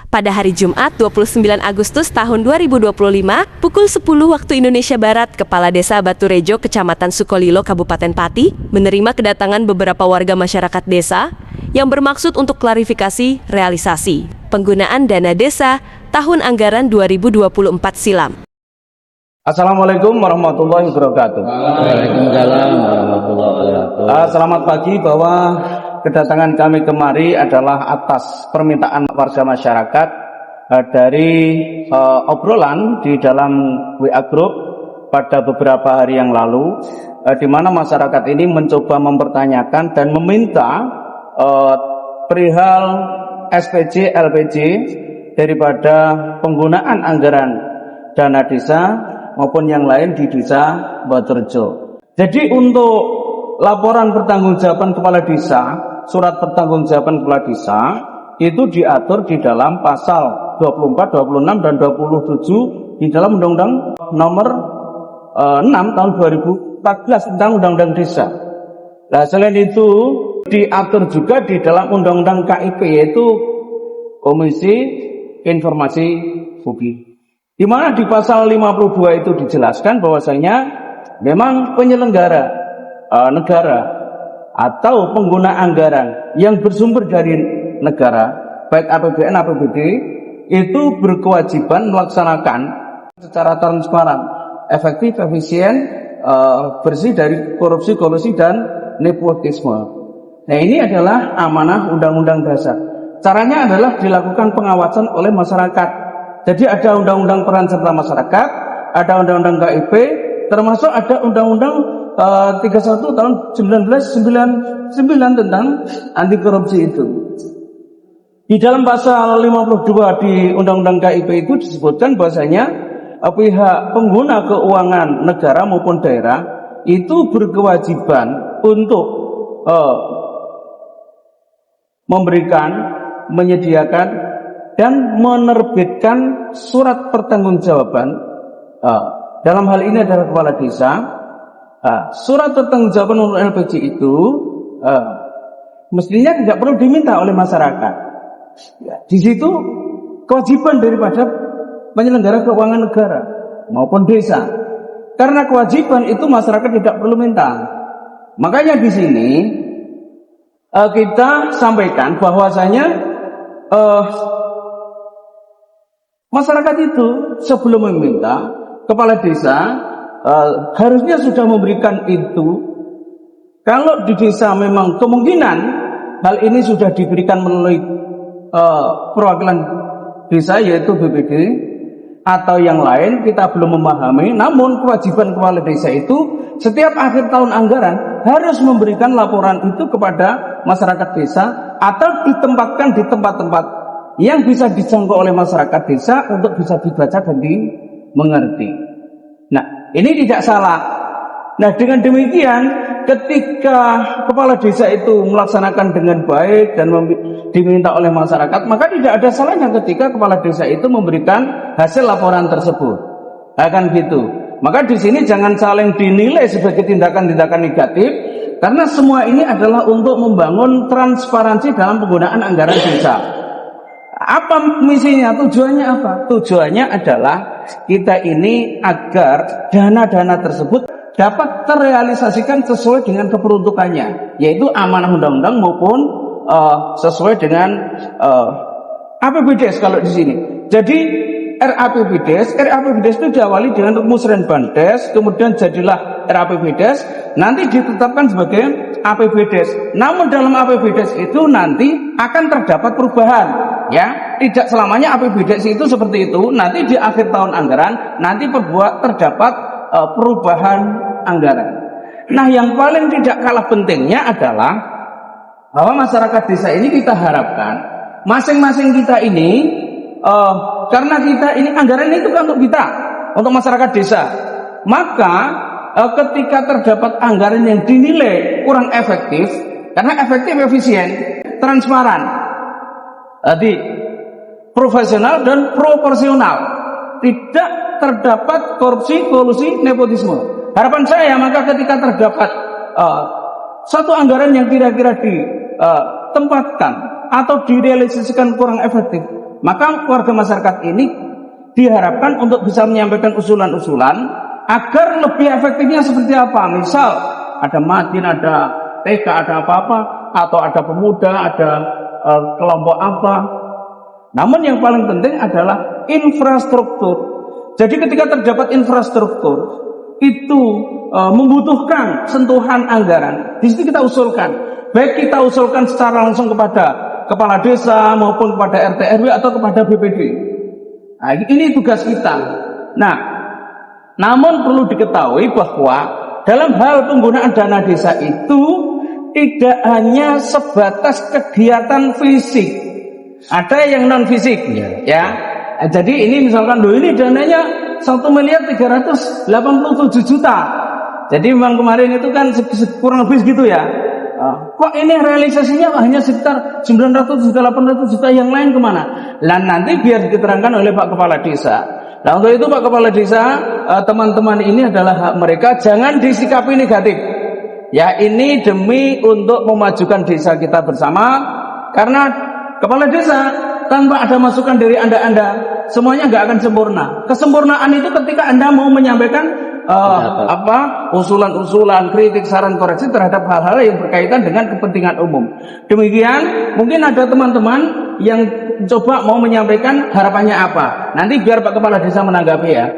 Pada hari Jumat 29 Agustus tahun 2025, pukul 10 waktu Indonesia Barat, Kepala Desa Baturejo, Kecamatan Sukolilo, Kabupaten Pati, menerima kedatangan beberapa warga masyarakat desa yang bermaksud untuk klarifikasi realisasi penggunaan dana desa tahun anggaran 2024 silam. Assalamualaikum warahmatullahi wabarakatuh. Waalaikumsalam warahmatullahi wabarakatuh. Selamat pagi, bahwa kedatangan kami kemari adalah atas permintaan warga masyarakat dari obrolan di dalam WA Group pada beberapa hari yang lalu, di mana masyarakat ini mencoba mempertanyakan dan meminta perihal SPJ, LPJ daripada penggunaan anggaran dana desa maupun yang lain di desa Baturejo. Jadi untuk laporan pertanggungjawaban kepala desa, surat pertanggungjawaban kepala desa itu diatur di dalam pasal 24, 26 dan 27 di dalam Undang-Undang Nomor 6 tahun 2014 tentang Undang-Undang Desa. Nah, selain itu diatur juga di dalam Undang-Undang KIP, yaitu Komisi Informasi Publik, di mana di pasal 52 itu dijelaskan bahwasanya memang penyelenggara negara atau pengguna anggaran yang bersumber dari negara, baik APBN, APBD, itu berkewajiban melaksanakan secara transparan, efektif, efisien, bersih dari korupsi, kolusi, dan nepotisme. Nah, ini adalah amanah Undang-Undang Dasar. Caranya adalah dilakukan pengawasan oleh masyarakat. Jadi ada Undang-Undang Peran Serta Masyarakat, ada Undang-Undang KIP, termasuk ada Undang-Undang 31 tahun 1999 tentang anti korupsi itu. Di dalam pasal 52 di Undang-Undang KIP itu disebutkan bahwasanya pihak pengguna keuangan negara maupun daerah itu berkewajiban untuk memberikan, menyediakan, dan menerbitkan surat pertanggungjawaban. Dalam hal ini adalah kepala desa. Surat pertanggungjawaban untuk LPJ itu mestinya tidak perlu diminta oleh masyarakat. Di situ kewajiban daripada penyelenggara keuangan negara maupun desa. Karena kewajiban itu masyarakat tidak perlu minta. Makanya di sini kita sampaikan bahwasanya masyarakat itu sebelum meminta, kepala desa harusnya sudah memberikan itu. Kalau di desa memang kemungkinan hal ini sudah diberikan melalui perwakilan desa, yaitu BPD atau yang lain, kita belum memahami. Namun kewajiban kepala desa itu setiap akhir tahun anggaran harus memberikan laporan itu kepada masyarakat desa, atau ditempatkan di tempat-tempat yang bisa dijangkau oleh masyarakat desa untuk bisa dibaca dan dimengerti. Nah, ini tidak salah. Nah, dengan demikian, ketika kepala desa itu melaksanakan dengan baik dan diminta oleh masyarakat, maka tidak ada salahnya ketika kepala desa itu memberikan hasil laporan tersebut. Akan gitu. Maka di sini jangan saling dinilai sebagai tindakan-tindakan negatif, karena semua ini adalah untuk membangun transparansi dalam penggunaan anggaran desa. Apa misinya? Tujuannya apa? Tujuannya adalah kita ini agar dana-dana tersebut dapat terrealisasikan sesuai dengan keperuntukannya, yaitu amanah undang-undang maupun sesuai dengan APBDes kalau di sini. Jadi RAPBDes itu diawali dengan musren bandes, kemudian jadilah RAPBDes, nanti ditetapkan sebagai APBDes. Namun dalam APBDes itu nanti akan terdapat perubahan, ya. Tidak selamanya APBDes itu seperti itu. Nanti di akhir tahun anggaran nanti terdapat perubahan anggaran. Nah, yang paling tidak kalah pentingnya adalah bahwa masyarakat desa ini kita harapkan masing-masing kita ini karena kita ini anggaran itu kan untuk kita, untuk masyarakat desa. Maka ketika terdapat anggaran yang dinilai kurang efektif, karena efektif, efisien, transparan, jadi profesional dan proporsional, tidak terdapat korupsi, kolusi, nepotisme. Harapan saya, maka ketika terdapat satu anggaran yang kira-kira ditempatkan atau direalisasikan kurang efektif, Maka warga masyarakat ini diharapkan untuk bisa menyampaikan usulan-usulan agar lebih efektifnya seperti apa. Misal ada Madin, ada TK, ada apa-apa, atau ada pemuda, ada kelompok apa. Namun yang paling penting adalah infrastruktur. Jadi ketika terdapat infrastruktur itu membutuhkan sentuhan anggaran, di situ kita usulkan. Baik kita usulkan secara langsung kepada kepala desa maupun kepada RT RW atau kepada BPD. Nah, ini tugas kita. Nah, namun perlu diketahui bahwa dalam hal penggunaan dana desa itu tidak hanya sebatas kegiatan fisik, ada yang non fisik, ya. Jadi ini misalkan ini dananya 1.387.000.000. Jadi memang kemarin itu kan kurang lebih segitu ya. Kok ini realisasinya hanya sekitar 900 juta, 800 juta, yang lain kemana? Lah nanti biar diterangkan oleh Pak Kepala Desa. Nah untuk itu Pak Kepala Desa, teman-teman ini adalah hak mereka, jangan disikapi negatif. Ya ini demi untuk memajukan desa kita bersama. Karena Kepala Desa tanpa ada masukan dari Anda, semuanya nggak akan sempurna. Kesempurnaan itu ketika Anda mau menyampaikan usulan-usulan, kritik, saran, koreksi terhadap hal-hal yang berkaitan dengan kepentingan umum. Demikian, mungkin ada teman-teman yang coba mau menyampaikan harapannya apa. Nanti biar Pak Kepala Desa menanggapi ya.